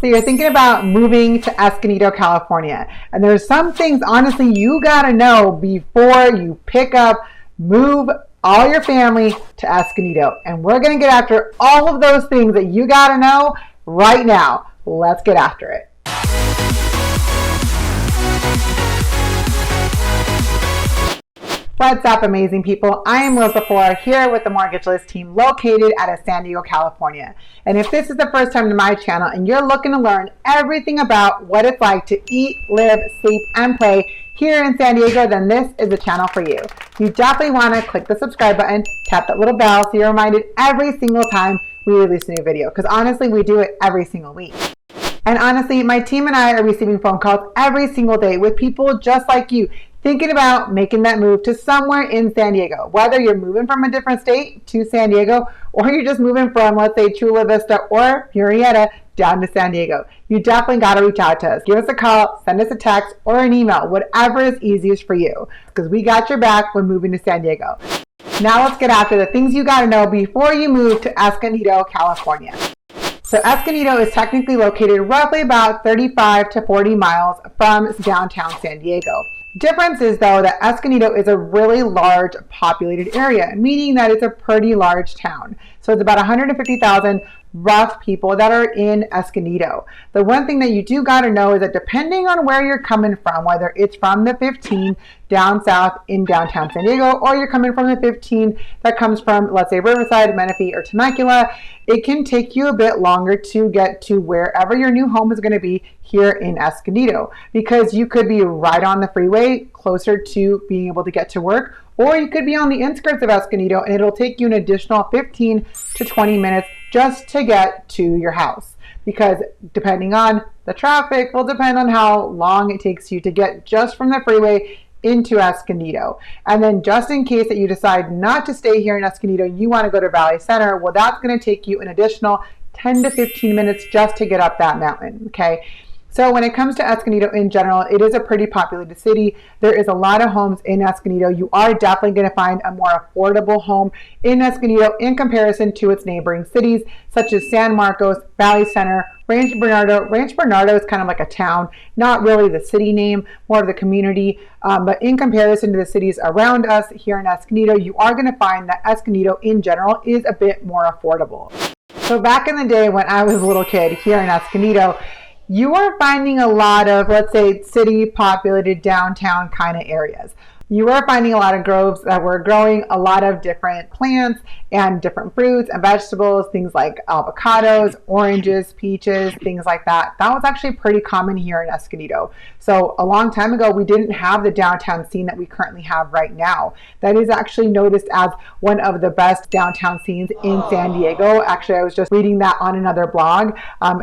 So you're thinking about moving to Escondido, California. And there's some things, honestly, you gotta know before you pick up, move all your family to Escondido. And we're gonna get after all of those things that you gotta know right now. Let's get after it. What's up, amazing people? I am Liz 𝐒𝐻𝐪 here with the MortgageLiz team located at Escondido, California. And if this is the first time to my channel and you're looking to learn everything about what it's like to eat, live, sleep, and play here in San Diego, then this is the channel for you. You definitely want to click the subscribe button, tap that little bell so you're reminded every single time we release a new video. Because honestly, we do it every single week. And honestly, my team and I are receiving phone calls every single day with people just like you thinking about making that move to somewhere in San Diego. Whether you're moving from a different state to San Diego, or you're just moving from, let's say, Chula Vista or Murrieta down to San Diego, you definitely got to reach out to us. Give us a call, send us a text, or an email, whatever is easiest for you, because we got your back when moving to San Diego. Now let's get after the things you got to know before you move to Escondido, California. So Escondido is technically located roughly about 35 to 40 miles from downtown San Diego. Difference is, though, that Escondido is a really large populated area, meaning that it's a pretty large town. So it's about 150,000 rough people that are in Escondido. The one thing that you do got to know is that depending on where you're coming from, whether it's from the 15 down south in downtown San Diego, or you're coming from the 15 that comes from, let's say, Riverside, Menifee, or Temecula, it can take you a bit longer to get to wherever your new home is going to be here in Escondido, because you could be right on the freeway, closer to being able to get to work, or you could be on the outskirts of Escondido and it'll take you an additional 15 to 20 minutes just to get to your house, because depending on the traffic will depend on how long it takes you to get just from the freeway into Escondido. And then just in case that you decide not to stay here in Escondido, you want to go to Valley Center, well, that's going to take you an additional 10 to 15 minutes just to get up that mountain, okay? So when it comes to Escondido in general, it is a pretty populated city. There is a lot of homes in Escondido. You are definitely going to find a more affordable home in Escondido in comparison to its neighboring cities, such as San Marcos, Valley Center, Rancho Bernardo. Rancho Bernardo is kind of like a town, not really the city name, more of the community. But in comparison to the cities around us here in Escondido, you are going to find that Escondido in general is a bit more affordable. So back in the day when I was a little kid here in Escondido, you are finding a lot of, let's say, city populated downtown kind of areas. You are finding a lot of groves that were growing a lot of different plants and different fruits and vegetables, things like avocados, oranges, peaches, things like that. That was actually pretty common here in Escondido. So a long time ago, we didn't have the downtown scene that we currently have right now. That is actually noticed as one of the best downtown scenes in San Diego. Actually, I was just reading that on another blog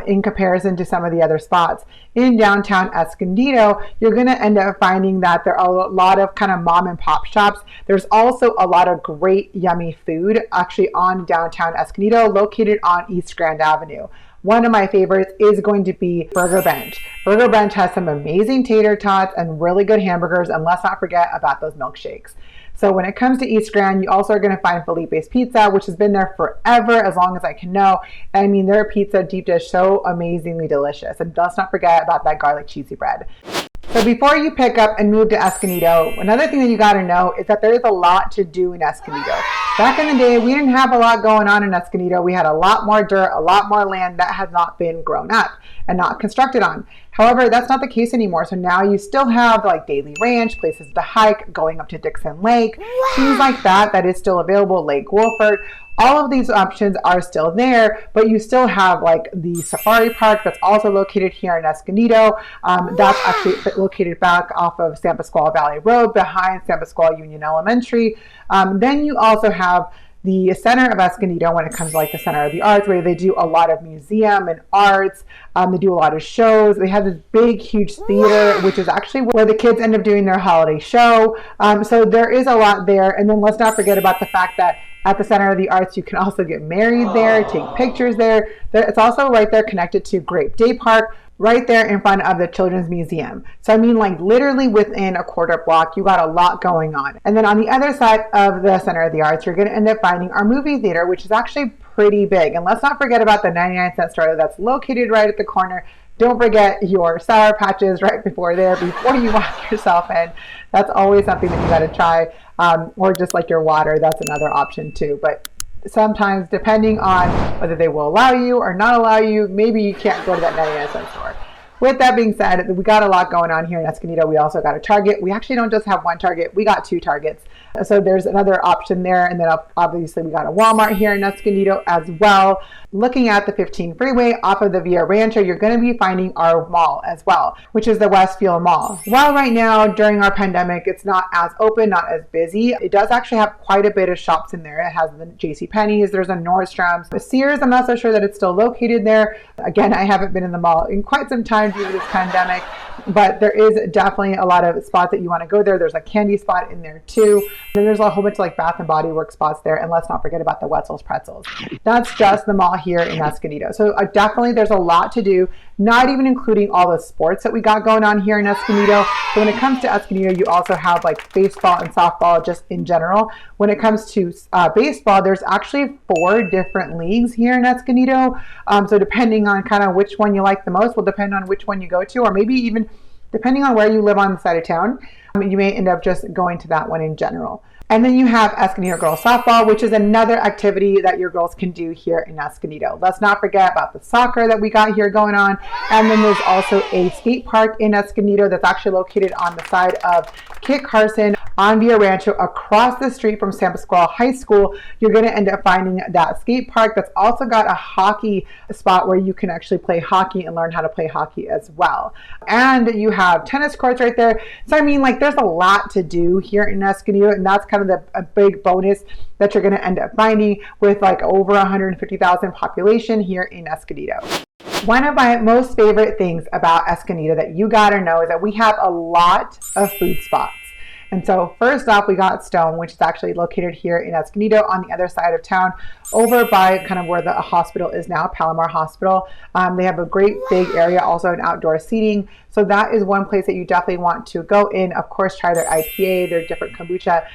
in comparison to some of the other spots. In downtown Escondido, you're going to end up finding that there are a lot of kind of mom and pop shops. There's also a lot of great yummy food actually on downtown Escondido, located on East Grand Avenue. One of my favorites is going to be Burger Bench. Burger Bench has some amazing tater tots and really good hamburgers, and let's not forget about those milkshakes. So when it comes to East Grand, you also are going to find Felipe's Pizza, which has been there forever, as long as I can know. I mean, their pizza deep dish so amazingly delicious. And let's not forget about that garlic cheesy bread. So before you pick up and move to Escondido, another thing that you got to know is that there is a lot to do in Escondido. Back in the day, we didn't have a lot going on in Escondido. We had a lot more dirt, a lot more land that has not been grown up and not constructed on. However, that's not the case anymore. So now you still have like Daily Ranch, places to hike, going up to Dixon Lake, things like that, that is still available, Lake Wolford. All of these options are still there, but you still have like the Safari Park that's also located here in Escondido. That's actually located back off of San Pasqual Valley Road behind San Pasqual Union Elementary. Then you also have the center of Escondido when it comes to like the Center of the Arts, where they do a lot of museum and arts. They do a lot of shows. They have this big, huge theater, which is actually where the kids end up doing their holiday show. So there is a lot there. And then let's not forget about the fact that at the Center of the Arts, you can also get married there, take pictures there. It's also right there connected to Grape Day Park, right there in front of the Children's Museum. So I mean, like literally within a quarter block, you got a lot going on. And then on the other side of the Center of the Arts, you're going to end up finding our movie theater, which is actually pretty big. And let's not forget about the 99-cent store that's located right at the corner. Don't forget your Sour Patches right before you walk yourself in. That's always something that you got to try. Or just like your water, that's another option too. But sometimes, depending on whether they will allow you or not allow you, maybe you can't go to that 99-cent store. With that being said, we got a lot going on here in Escondido. We also got a Target. We actually don't just have one Target. We got 2 Targets. So there's another option there. And then obviously we got a Walmart here in Escondido as well. Looking at the 15 freeway off of the Via Rancho, you're going to be finding our mall as well, which is the Westfield Mall. While right now during our pandemic, it's not as open, not as busy, it does actually have quite a bit of shops in there. It has the JCPenney's, there's a Nordstrom's. The Sears, I'm not so sure that it's still located there. Again, I haven't been in the mall in quite some time due to this pandemic, but there is definitely a lot of spots that you want to go there. There's a candy spot in there too. Then there's a whole bunch of like Bath and Body Works spots there. And let's not forget about the Wetzel's Pretzels. That's just the mall here in Escondido. So definitely there's a lot to do, not even including all the sports that we got going on here in Escondido. So when it comes to Escondido, you also have like baseball and softball just in general. When it comes to baseball, there's actually 4 different leagues here in Escondido. So depending on kind of which one you like the most will depend on which one you go to, or maybe even depending on where you live on the side of town, you may end up just going to that one in general. And then you have Escondido Girls Softball, which is another activity that your girls can do here in Escondido. Let's not forget about the soccer that we got here going on. And then there's also a skate park in Escondido that's actually located on the side of Kit Carson on Via Rancho across the street from San Pasqual High School. You're going to end up finding that skate park that's also got a hockey spot where you can actually play hockey and learn how to play hockey as well. And you have tennis courts right there. So I mean, like, there's a lot to do here in Escondido, and that's kind of a big bonus that you're going to end up finding with like over 150,000 population here in Escondido. One of my most favorite things about Escondido that you gotta know is that we have a lot of food spots. And so first off, we got Stone, which is actually located here in Escondido on the other side of town, over by kind of where the hospital is now, Palomar Hospital. They have a great big area, also an outdoor seating. So that is one place that you definitely want to go in. Of course, try their IPA, their different kombucha,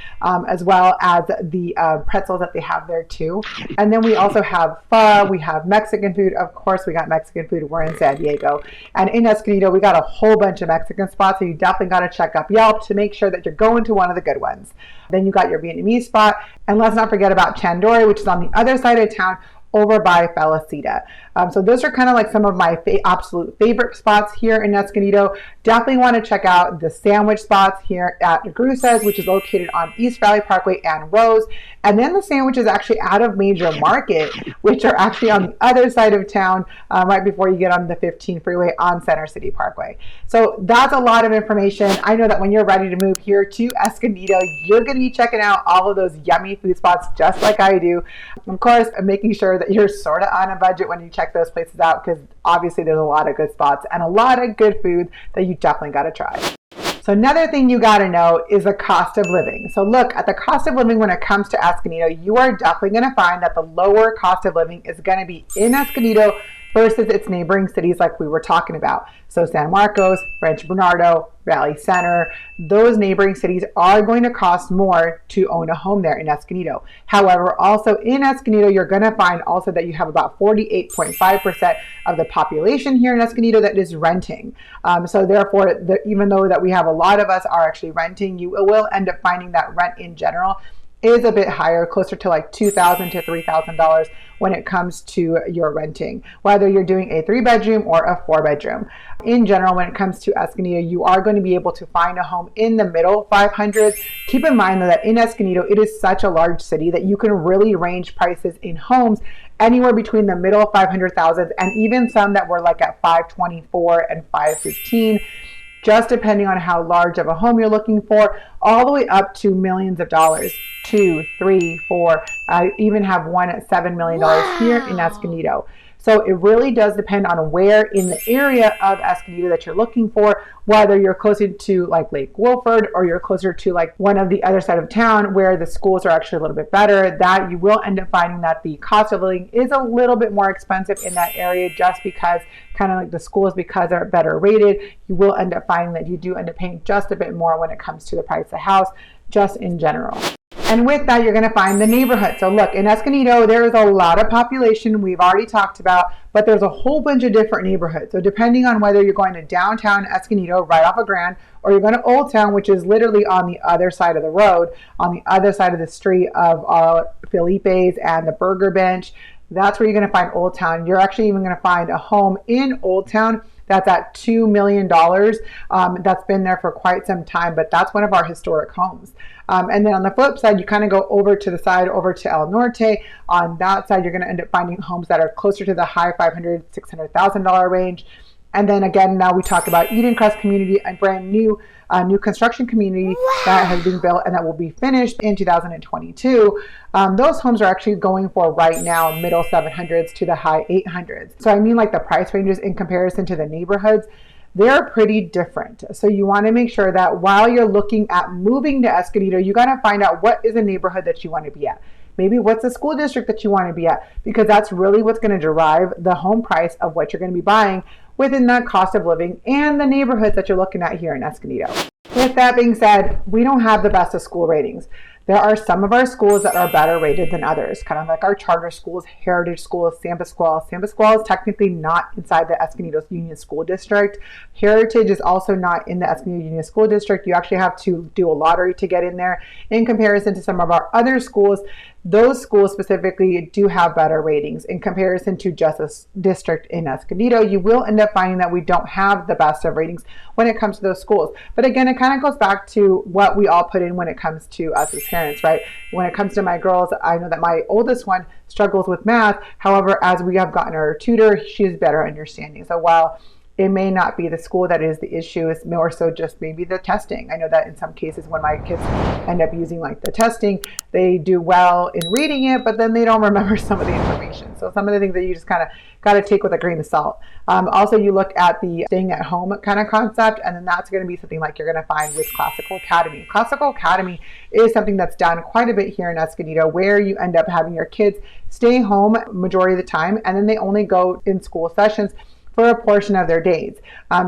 as well as the pretzels that they have there too. And then we also have pho, we have Mexican food. Of course, we got Mexican food. We're in San Diego. And in Escondido, we got a whole bunch of Mexican spots. So you definitely got to check up Yelp to make sure that you're going to one of the good ones. Then you got your Vietnamese spot. And let's not forget about Chandori, which is on the other side of town, over by Felicita. So those are kind of like some of my absolute favorite spots here in Escondido. Definitely want to check out the sandwich spots here at Grusa's, which is located on East Valley Parkway and Rose. And then the sandwiches actually out of Major Market, which are actually on the other side of town, right before you get on the 15 freeway on Center City Parkway. So that's a lot of information. I know that when you're ready to move here to Escondido, you're going to be checking out all of those yummy food spots just like I do. Of course, making sure that you're sort of on a budget when you check those places out, because obviously there's a lot of good spots and a lot of good food that you definitely got to try. So another thing you got to know is the cost of living. So look at the cost of living when it comes to Escondido. You are definitely going to find that the lower cost of living is going to be in Escondido versus its neighboring cities like we were talking about. So San Marcos, Rancho Bernardo, Valley Center, those neighboring cities are going to cost more to own a home there in Escondido. However, also in Escondido, you're going to find also that you have about 48.5% of the population here in Escondido that is renting. So therefore, even though that we have a lot of us are actually renting, you will end up finding that rent in general is a bit higher, closer to like $2,000 to $3,000 when it comes to your renting, whether you're doing a 3-bedroom or a 4-bedroom. In general, when it comes to Escondido, you are going to be able to find a home in the middle 500s. Keep in mind though that in Escondido, it is such a large city that you can really range prices in homes anywhere between the middle 500,000 and even some that were like at 524 and 515. Just depending on how large of a home you're looking for, all the way up to millions of dollars, 2, 3, 4. I even have one at $7 million here in Escondido. So it really does depend on where in the area of Escondido that you're looking for, whether you're closer to like Lake Wolford or you're closer to like one of the other side of town where the schools are actually a little bit better, that you will end up finding that the cost of living is a little bit more expensive in that area just because kind of like the schools, because they're better rated, you will end up finding that you do end up paying just a bit more when it comes to the price of the house, just in general. And with that, you're going to find the neighborhood. So look, in Escondido, there is a lot of population we've already talked about, but there's a whole bunch of different neighborhoods. So depending on whether you're going to downtown Escondido, right off of Grand, or you're going to Old Town, which is literally on the other side of the road, on the other side of the street of Felipe's and the Burger Bench, that's where you're going to find Old Town. You're actually even going to find a home in Old Town that's at $2 million. That's been there for quite some time, but that's one of our historic homes. And then on the flip side, you kind of go over to the side, over to El Norte. On that side, you're going to end up finding homes that are closer to the high $500,000, $600,000 range. And then again, now we talk about Eden Crest community, a brand new construction community that has been built and that will be finished in 2022. Those homes are actually going for right now middle 700s to the high 800s. So I mean, like the price ranges in comparison to the neighborhoods, they're pretty different. So you want to make sure that while you're looking at moving to Escondido, you got to find out what is a neighborhood that you want to be at. Maybe what's the school district that you want to be at, because that's really what's going to derive the home price of what you're going to be buying within that cost of living and the neighborhoods that you're looking at here in Escondido. With that being said, we don't have the best of school ratings. There are some of our schools that are better rated than others, kind of like our charter schools, heritage schools, San Pasqual. San Pasqual is technically not inside the Escondido Union School District. Heritage is also not in the Escondido Union School District. You actually have to do a lottery to get in there. In comparison to some of our other schools, those schools specifically do have better ratings. In comparison to just a district in Escondido, you will end up finding that we don't have the best of ratings when it comes to those schools. But again, it kind of goes back to what we all put in when it comes to us as parents, right? When it comes to my girls, I know that my oldest one struggles with math. However, as we have gotten her tutor, she's better understanding. So while it may not be the school that is the issue, it's more so just maybe the testing. I know that in some cases when my kids end up using like the testing, they do well in reading it, but then they don't remember some of the information. So some of the things that you just kind of got to take with a grain of salt. Also, you look at the staying at home kind of concept, and then that's going to be something like you're going to find with Classical Academy. Classical Academy is something that's done quite a bit here in Escondido, where you end up having your kids stay home majority of the time, and then they only go in school sessions for a portion of their days.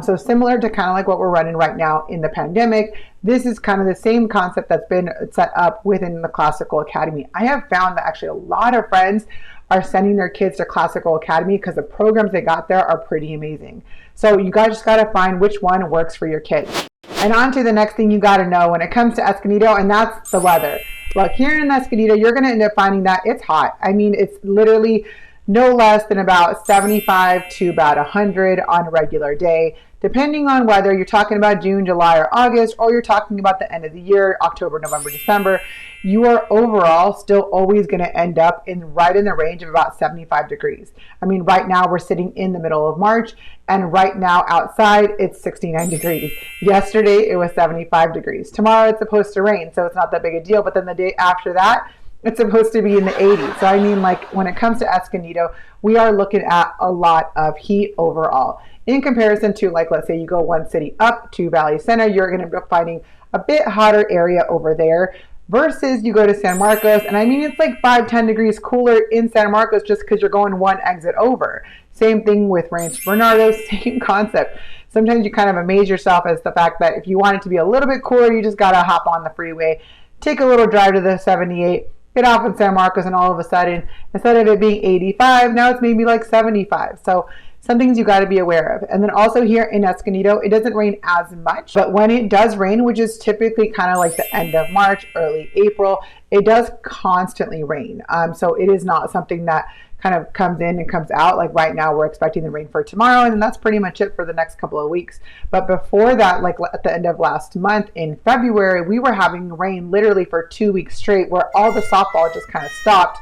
So similar to kind of like what we're running right now in the pandemic, this is kind of the same concept that's been set up within the Classical Academy. I have found that actually a lot of friends are sending their kids to Classical Academy because the programs they got there are pretty amazing. So you guys just got to find which one works for your kids. And on to the next thing you got to know when it comes to Escondido, and that's the weather. Look, here in Escondido, you're going to end up finding that it's hot. I mean, it's literally no less than about 75 to about 100 on a regular day, depending on whether you're talking about June, July, or August, or you're talking about the end of the year, October, November, December. You are overall still always going to end up right in the range of about 75 degrees. I mean, right now we're sitting in the middle of March, and right now outside it's 69 degrees. Yesterday it was 75 degrees. Tomorrow it's supposed to rain, so it's not that big a deal, but then the day after that, it's supposed to be in the 80s. So I mean, like when it comes to Escondido, we are looking at a lot of heat overall. In comparison to, like, let's say you go one city up to Valley Center, you're going to be finding a bit hotter area over there versus you go to San Marcos. And I mean, it's like 5-10 degrees cooler in San Marcos just because you're going one exit over. Same thing with Rancho Bernardo, same concept. Sometimes you kind of amaze yourself as the fact that if you want it to be a little bit cooler, you just got to hop on the freeway, take a little drive to the 78, get off in San Marcos, and all of a sudden, instead of it being 85, now it's maybe like 75. So some things you got to be aware of. And then also here in Escondido, it doesn't rain as much, but when it does rain, which is typically kind of like the end of March, early April, it does constantly rain. So it is not something that kind of comes in and comes out. Like right now, we're expecting the rain for tomorrow, and then that's pretty much it for the next couple of weeks. But before that, like at the end of last month in February, we were having rain literally for 2 weeks straight, where all the softball just kind of stopped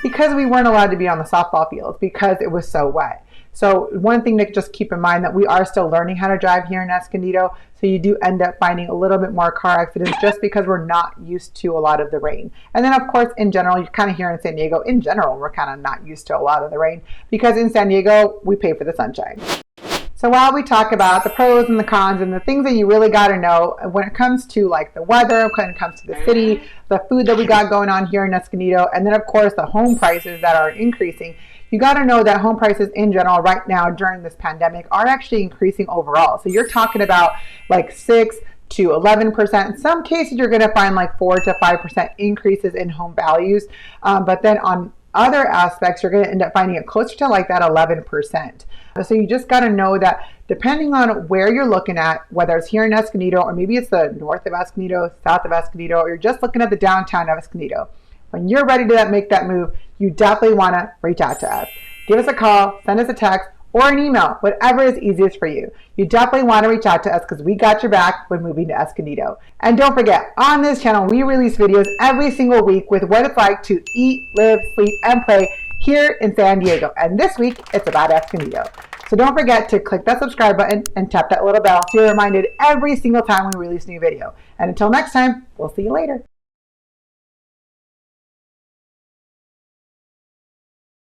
because we weren't allowed to be on the softball fields because it was so wet. So one thing to just keep in mind that we are still learning how to drive here in Escondido. So you do end up finding a little bit more car accidents just because we're not used to a lot of the rain. And then of course, in general, you kind of here in San Diego, in general, we're kind of not used to a lot of the rain because in San Diego, we pay for the sunshine. So while we talk about the pros and the cons and the things that you really got to know when it comes to like the weather, when it comes to the city, the food that we got going on here in Escondido, and then of course the home prices that are increasing, you got to know that home prices in general right now during this pandemic are actually increasing overall. So you're talking about like 6 to 11%. In some cases, you're going to find like 4 to 5% increases in home values. But then on other aspects, you're going to end up finding it closer to like that 11%. So you just got to know that depending on where you're looking at, whether it's here in Escondido or maybe it's the north of Escondido, south of Escondido, or you're just looking at the downtown of Escondido, when you're ready to make that move, you definitely want to reach out to us. Give us a call, send us a text, or an email, whatever is easiest for you. You definitely want to reach out to us because we got your back when moving to Escondido. And don't forget, on this channel, we release videos every single week with what it's like to eat, live, sleep, and play here in San Diego. And this week, it's about Escondido. So don't forget to click that subscribe button and tap that little bell so you're reminded every single time we release a new video. And until next time, we'll see you later.